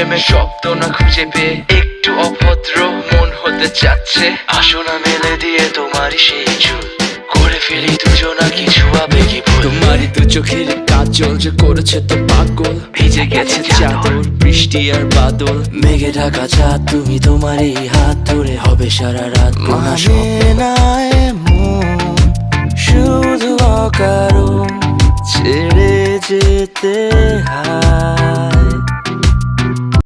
প্রেমে শব্দ না খুঁজে পেয়ে একটু অভদ্র মন হতে চাচ্ছে। আসো না মেলে দিয়ে তোমারই সেই চুল, করে ফেলি দুজনা কিছু আবেগী ভুল। তোমারই তো চোখের কাজল যে করেছে তো পাগল, ভিজে গেছে চাদর বৃষ্টি আর বাদল। মেঘে ঢাকা চাঁদ তুমি তোমারই হাত ধরে হবে সারা রাত। মানে না এমন শুধু অকারণ ছেড়ে যেতে হয়।